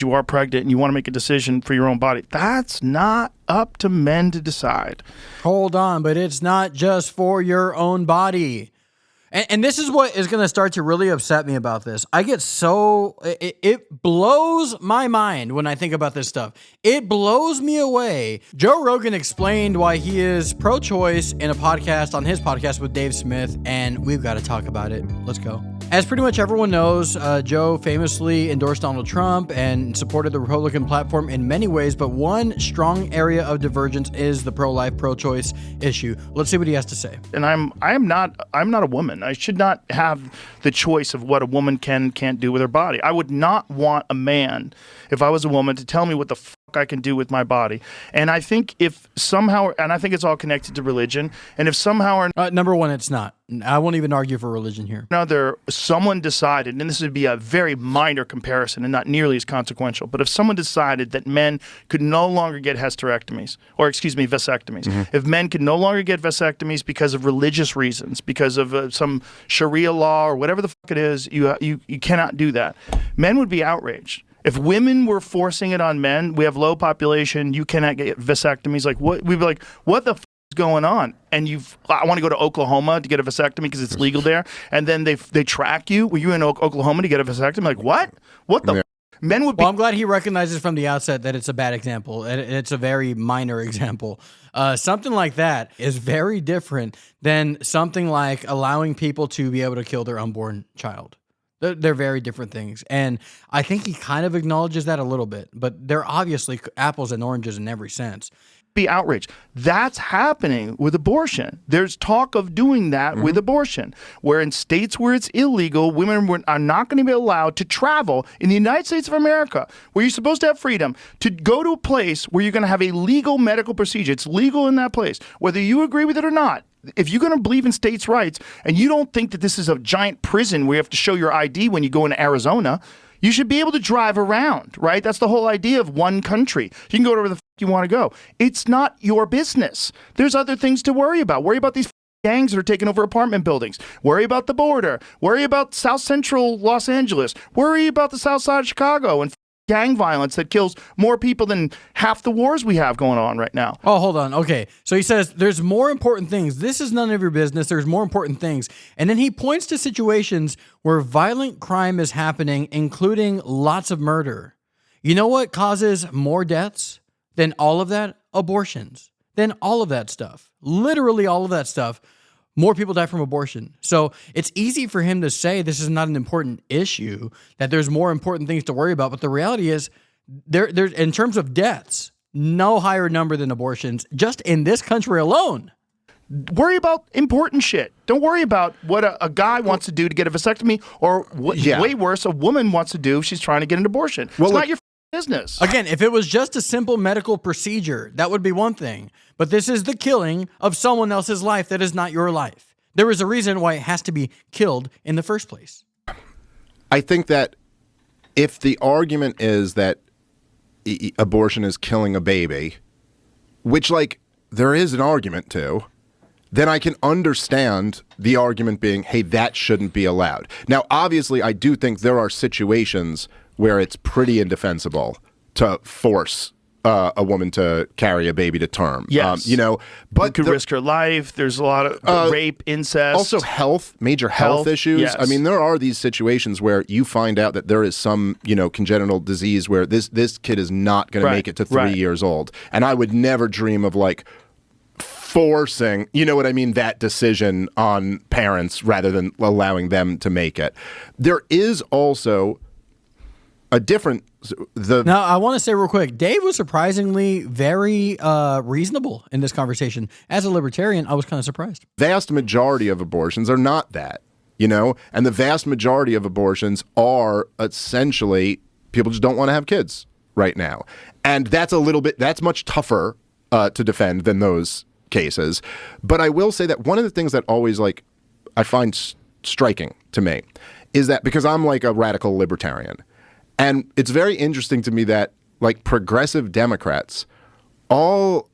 you are pregnant and you want to make a decision for your own body. That's not up to men to decide. Hold on, but it's not just for your own body. And this is what is going to start to really upset me about this. I get so, it blows my mind when I think about this stuff. It blows me away. Joe Rogan explained why he is pro-choice in a podcast, on his podcast with Dave Smith, and we've got to talk about it. Let's go. As pretty much everyone knows, Joe famously endorsed Donald Trump and supported the Republican platform in many ways, but one strong area of divergence is the pro-life, pro-choice issue. Let's see what he has to say. And I'm not a woman. I should not have the choice of what a woman can't do with her body. I would not want a man, if I was a woman, to tell me what the fuck I can do with my body. And I think if somehow, and I think it's all connected to religion, and if somehow or number one, it's not. I won't even argue for religion here. another, someone decided, and this would be a very minor comparison and not nearly as consequential, but if someone decided that men could no longer get vasectomies, if men could no longer get vasectomies because of religious reasons, because of some Sharia law or whatever the fuck it is, you cannot do that. Men would be outraged. If women were forcing it on men, we have low population, you cannot get vasectomies. Like, what? We'd be like, what the fuck is going on? And I want to go to Oklahoma to get a vasectomy because it's legal there. And then they track you. Were you in Oklahoma to get a vasectomy? Like, what? What the? Men would be. Well, I'm glad he recognizes from the outset that it's a bad example. It's a very minor example. Something like that is very different than something like allowing people to be able to kill their unborn child. They're very different things. And I think he kind of acknowledges that a little bit, but they're obviously apples and oranges in every sense. Be outraged. That's happening with abortion. There's talk of doing that with abortion, where in states where it's illegal, women are not going to be allowed to travel in the United States of America, where you're supposed to have freedom, to go to a place where you're going to have a legal medical procedure. It's legal in that place, whether you agree with it or not. If you're going to believe in states' rights and you don't think that this is a giant prison where you have to show your ID when you go into Arizona, you should be able to drive around, right? That's the whole idea of one country. You can go wherever the fuck you want to go. It's not your business. There's other things to worry about. Worry about these gangs that are taking over apartment buildings. Worry about the border. Worry about South Central Los Angeles. Worry about the South Side of Chicago and gang violence that kills more people than half the wars we have going on right now. Oh, hold on. Okay. So he says there's more important things. This is none of your business. There's more important things. And then he points to situations where violent crime is happening, including lots of murder. You know what causes more deaths than all of that? Abortions. Then all of that stuff. Literally all of that stuff. More people die from abortion. So it's easy for him to say this is not an important issue, that there's more important things to worry about. But the reality is, there's in terms of deaths, no higher number than abortions just in this country alone. Worry about important shit. Don't worry about what a guy wants to do to get a vasectomy, or what, way worse, a woman wants to do if she's trying to get an abortion. It's not your business. Again, if it was just a simple medical procedure, that would be one thing. But this is the killing of someone else's life that is not your life. There is a reason why it has to be killed in the first place. I think that if the argument is that abortion is killing a baby, which, like, there is an argument to, then I can understand the argument being, hey, that shouldn't be allowed. Now, obviously, I do think there are situations where it's pretty indefensible to force a woman to carry a baby to term. Yes. But you could risk her life. There's a lot of rape, incest. Also major health issues. Yes. I mean, there are these situations where you find out that there is some, congenital disease where this kid is not going to make it to 3 years old. And I would never dream of, like, forcing, that decision on parents rather than allowing them to make it. There is also a different... Now, I want to say real quick, Dave was surprisingly very reasonable in this conversation. As a libertarian, I was kind of surprised. Vast majority of abortions are not that, and the vast majority of abortions are essentially people just don't want to have kids right now. And that's much tougher to defend than those cases. But I will say that one of the things that always, like, I find striking to me is that, because I'm like a radical libertarian, and it's very interesting to me that, like, progressive Democrats all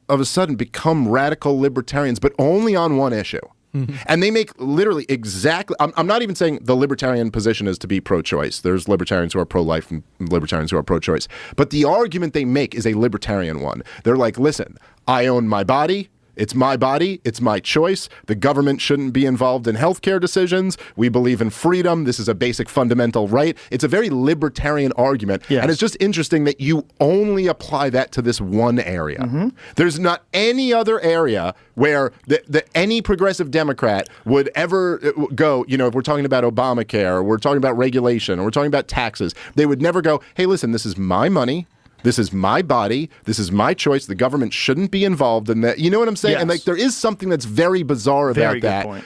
of a sudden become radical libertarians, but only on one issue. And they make literally exactly, I'm not even saying the libertarian position is to be pro-choice. There's libertarians who are pro-life and libertarians who are pro-choice. But the argument they make is a libertarian one. They're like, listen, I own my body. It's my body. It's my choice. The government shouldn't be involved in healthcare decisions. We believe in freedom. This is a basic fundamental right. It's a very libertarian argument. Yes. And it's just interesting that you only apply that to this one area. There's not any other area where any progressive Democrat would ever go, you know, if we're talking about Obamacare, or we're talking about regulation, or we're talking about taxes, they would never go, hey, listen, this is my money. This is my body. This is my choice. The government shouldn't be involved in that. You know what I'm saying? Yes. And like, there is something that's very bizarre about Very good that. point.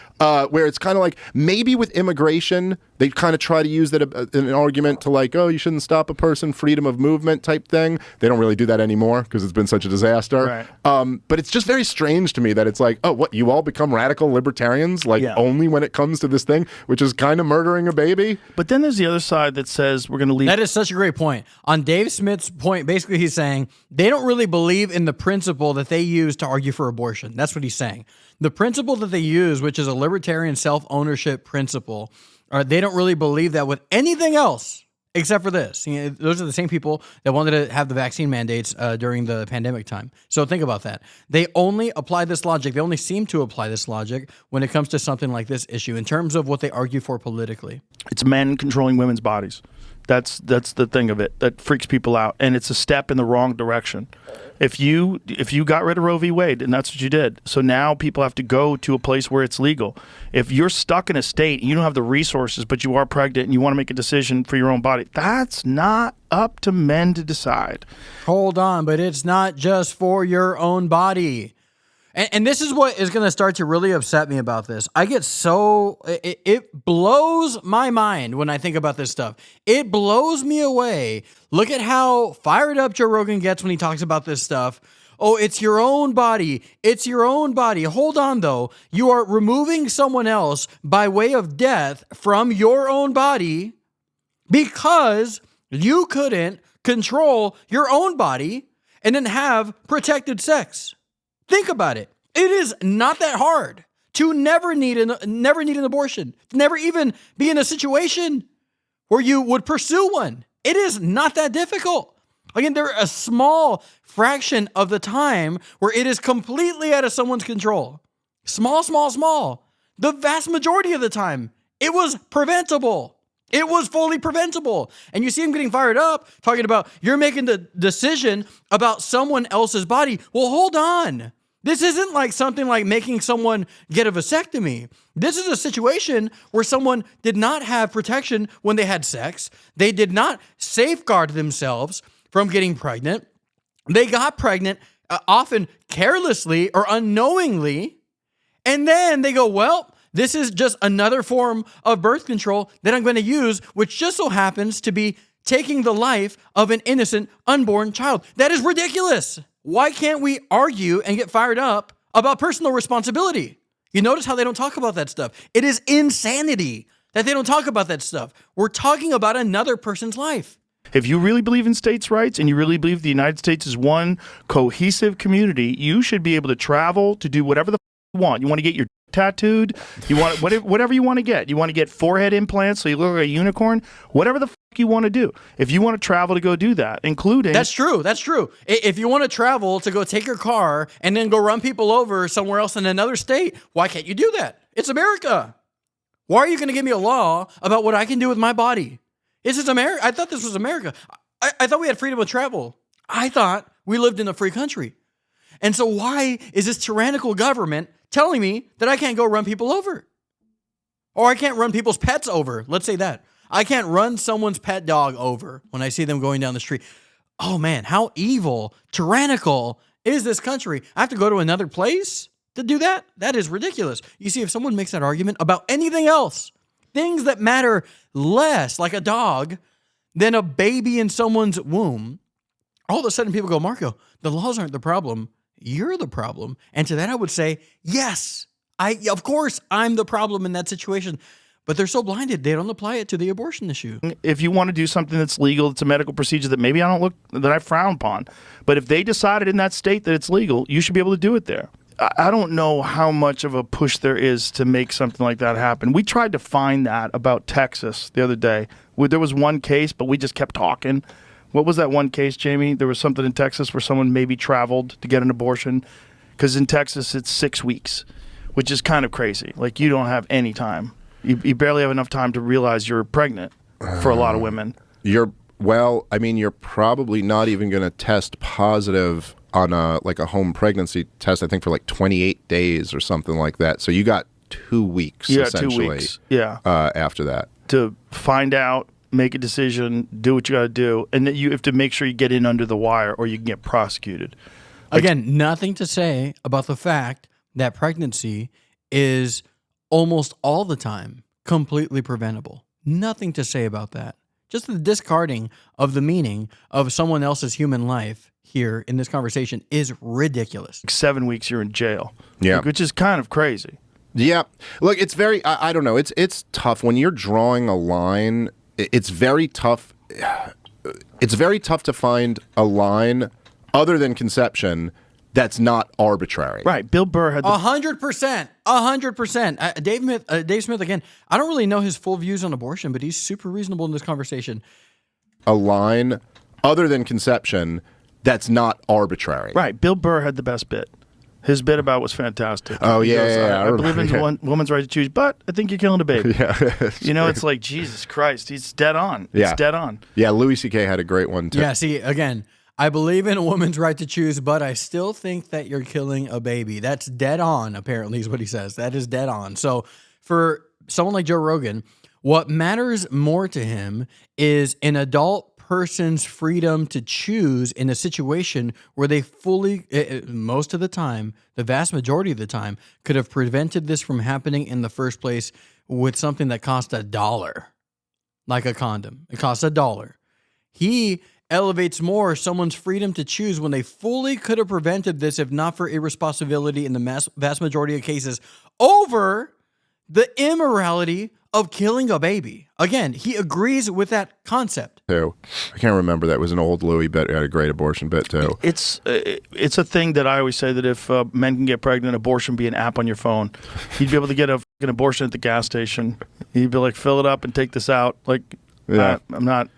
Where it's kind of like, maybe with immigration, they kind of try to use that an argument to like, oh, you shouldn't stop a person, freedom of movement type thing. They don't really do that anymore because it's been such a disaster. Right. But it's just very strange to me that it's like, oh, what, you all become radical libertarians like only when it comes to this thing, which is kind of murdering a baby? But then there's the other side that says we're going to leave. That is such a great point. On Dave Smith's point, basically he's saying they don't really believe in the principle that they use to argue for abortion. That's what he's saying. The principle that they use, which is a libertarian self-ownership principle, they don't really believe that with anything else except for this. You know, those are the same people that wanted to have the vaccine mandates during the pandemic time. So think about that. They only apply this logic. They only seem to apply this logic when it comes to something like this issue in terms of what they argue for politically. It's men controlling women's bodies. That's the thing of it that freaks people out, and it's a step in the wrong direction. If you got rid of Roe v. Wade, and that's what you did, so now people have to go to a place where it's legal. If you're stuck in a state and you don't have the resources, but you are pregnant and you want to make a decision for your own body, that's not up to men to decide. Hold on, but it's not just for your own body. And this is what is going to start to really upset me about this. I get so, it blows my mind when I think about this stuff. It blows me away. Look at how fired up Joe Rogan gets when he talks about this stuff. Oh, it's your own body. It's your own body. Hold on, though. You are removing someone else by way of death from your own body because you couldn't control your own body and then have protected sex. Think about it. It is not that hard to never need an abortion, never even be in a situation where you would pursue one. It is not that difficult. Again, there are a small fraction of the time where it is completely out of someone's control. Small. The vast majority of the time, it was preventable. It was fully preventable. And you see him getting fired up, talking about you're making the decision about someone else's body. Well, hold on. This isn't like something like making someone get a vasectomy. This is a situation where someone did not have protection when they had sex. They did not safeguard themselves from getting pregnant. They got pregnant often carelessly or unknowingly. And then they go, well, this is just another form of birth control that I'm going to use, which just so happens to be taking the life of an innocent unborn child. That is ridiculous. Why can't we argue and get fired up about personal responsibility? You notice how they don't talk about that stuff. It is insanity that they don't talk about that stuff. We're talking about another person's life. If you really believe in states' rights and you really believe the United States is one cohesive community, you should be able to travel to do whatever the you want. You want to get your tattooed? You want whatever you want to get. You want to get forehead implants so you look like a unicorn? Whatever the you want to do. If you want to travel to go do that, including... That's true. If you want to travel to go take your car and then go run people over somewhere else in another state, why can't you do that? It's America. Why are you going to give me a law about what I can do with my body? This is America. I thought this was America. I thought we had freedom of travel. I thought we lived in a free country. And so why is this tyrannical government telling me that I can't go run people over? Or I can't run people's pets over. Let's say that. I can't run someone's pet dog over when I see them going down the street. Oh man, how evil, tyrannical is this country? I have to go to another place to do that? That is ridiculous. You see, if someone makes that argument about anything else, things that matter less, like a dog, than a baby in someone's womb, all of a sudden people go, Marco, the laws aren't the problem. You're the problem. And to that I would say, yes, of course I'm the problem in that situation. But they're so blinded, they don't apply it to the abortion issue. If you want to do something that's legal, it's a medical procedure that maybe that I frown upon. But if they decided in that state that it's legal, you should be able to do it there. I don't know how much of a push there is to make something like that happen. We tried to find that about Texas the other day. There was one case, but we just kept talking. What was that one case, Jamie? There was something in Texas where someone maybe traveled to get an abortion. Because in Texas, it's 6 weeks, which is kind of crazy. Like, you don't have any time. You barely have enough time to realize you're pregnant for a lot of women. You're probably not even going to test positive on a home pregnancy test, I think, for like 28 days or something like that. So you got 2 weeks, essentially. 2 weeks. Yeah. After that. To find out, make a decision, do what you got to do, and then you have to make sure you get in under the wire or you can get prosecuted. Again, nothing to say about the fact that pregnancy is almost all the time completely preventable. Nothing to say about that. Just the discarding of the meaning of someone else's human life here in this conversation is ridiculous. 7 weeks you're in jail. Yeah. Which is kind of crazy. Yeah. Look, it's very, I don't know. It's tough when you're drawing a line. It's very tough. It's very tough to find a line other than conception that's not arbitrary. Right. Bill Burr had 100%. 100%. Dave Smith, again, I don't really know his full views on abortion, but he's super reasonable in this conversation. A line other than conception that's not arbitrary. Right. Bill Burr had the best bit. His bit about was fantastic. Oh, He yeah, goes, yeah, I believe in one woman's right to choose, but I think you're killing a baby. Yeah. It's like, Jesus Christ. He's dead on. Yeah. It's dead on. Yeah, Louis C.K. had a great one, too. Yeah, see, again, I believe in a woman's right to choose, but I still think that you're killing a baby. That's dead on, apparently, is what he says. That is dead on. So for someone like Joe Rogan, what matters more to him is an adult person's freedom to choose in a situation where they fully, most of the time, the vast majority of the time, could have prevented this from happening in the first place with something that cost $1, like a condom. It costs $1. He elevates more someone's freedom to choose when they fully could have prevented this if not for irresponsibility in the vast majority of cases over the immorality of killing a baby. Again, he agrees with that concept. Too. I can't remember that. It was an old Louis bit. He had a great abortion bit, too. It's a thing that I always say that if men can get pregnant, abortion be an app on your phone. You'd be able to get an abortion at the gas station. You'd be like, fill it up and take this out. Like, Yeah. I'm not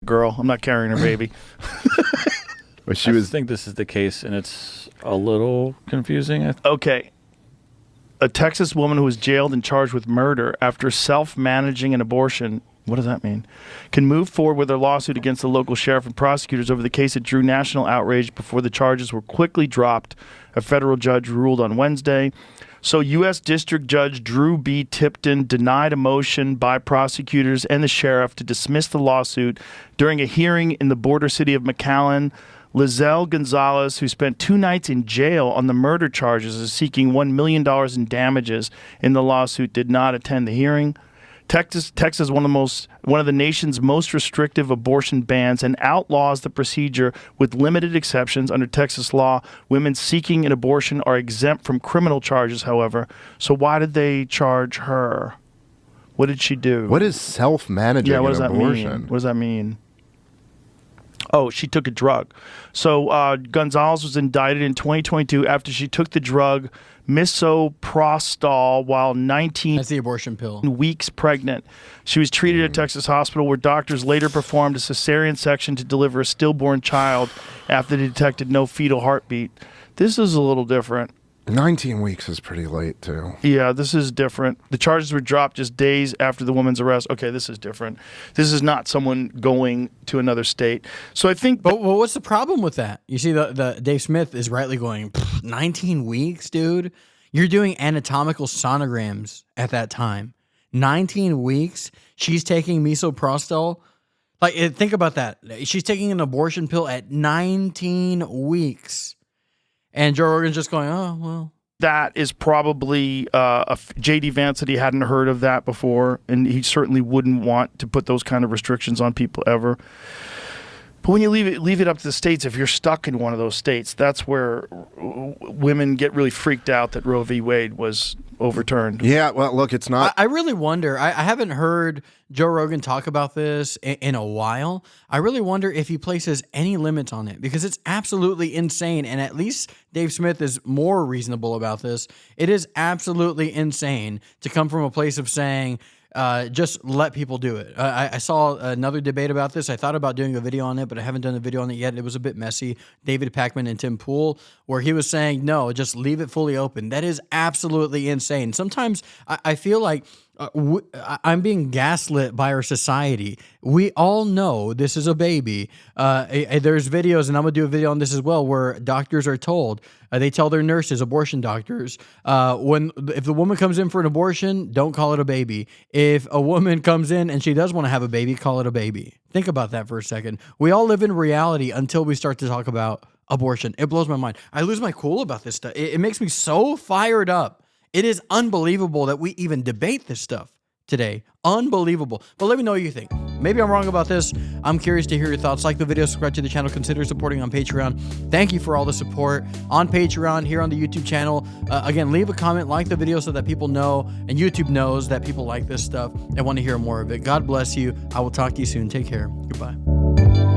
girl. I'm not carrying her baby. But I think this is the case, and it's a little confusing. Okay. A Texas woman who was jailed and charged with murder after self-managing an abortion, what does that mean, can move forward with her lawsuit against the local sheriff and prosecutors over the case that drew national outrage before the charges were quickly dropped. A federal judge ruled on Wednesday. So U.S. District Judge Drew B. Tipton denied a motion by prosecutors and the sheriff to dismiss the lawsuit during a hearing in the border city of McAllen. Lizelle Gonzalez, who spent 2 nights in jail on the murder charges, is seeking $1 million in damages in the lawsuit, did not attend the hearing. Texas is one of the nation's most restrictive abortion bans and outlaws the procedure with limited exceptions under Texas law. Women seeking an abortion are exempt from criminal charges, however. So why did they charge her? What did she do? What is self-managing what does an that abortion? mean? What does that mean? Oh, she took a drug. So Gonzalez was indicted in 2022 after she took the drug misoprostol while 19 That's the abortion pill. weeks pregnant. She was treated at a Texas hospital where doctors later performed a cesarean section to deliver a stillborn child after they detected no fetal heartbeat. This is a little different. 19 weeks is pretty late, too. Yeah, this is different. The charges were dropped just days after the woman's arrest. Okay, this is different. This is not someone going to another state. So I think... But what's the problem with that? You see, the Dave Smith is rightly going, 19 weeks, dude? You're doing anatomical sonograms at that time. 19 weeks? She's taking misoprostol? Like, think about that. She's taking an abortion pill at 19 weeks. And Joe Rogan's just going, oh, well. That is probably J.D. Vance said he hadn't heard of that before, and he certainly wouldn't want to put those kind of restrictions on people ever. But when you leave it up to the states, if you're stuck in one of those states, that's where women get really freaked out that Roe v. Wade was overturned. Yeah, well, look, it's not. I really wonder. I haven't heard Joe Rogan talk about this in a while. I really wonder if he places any limits on it, because it's absolutely insane. And at least Dave Smith is more reasonable about this. It is absolutely insane to come from a place of saying, just let people do it. I saw another debate about this. I thought about doing a video on it, but I haven't done a video on it yet. It was a bit messy. David Pakman and Tim Pool, where he was saying, no, just leave it fully open. That is absolutely insane. Sometimes I feel like I'm being gaslit by our society. We all know this is a baby. There's videos, and I'm going to do a video on this as well, where doctors are told, they tell their nurses, abortion doctors, if the woman comes in for an abortion, don't call it a baby. If a woman comes in and she does want to have a baby, call it a baby. Think about that for a second. We all live in reality until we start to talk about abortion. It blows my mind. I lose my cool about this stuff. It makes me so fired up. It is unbelievable that we even debate this stuff today. Unbelievable. But let me know what you think. Maybe I'm wrong about this. I'm curious to hear your thoughts. Like the video, subscribe to the channel, consider supporting on Patreon. Thank you for all the support on Patreon, here on the YouTube channel. Again, leave a comment, like the video so that people know, and YouTube knows that people like this stuff and want to hear more of it. God bless you. I will talk to you soon. Take care. Goodbye.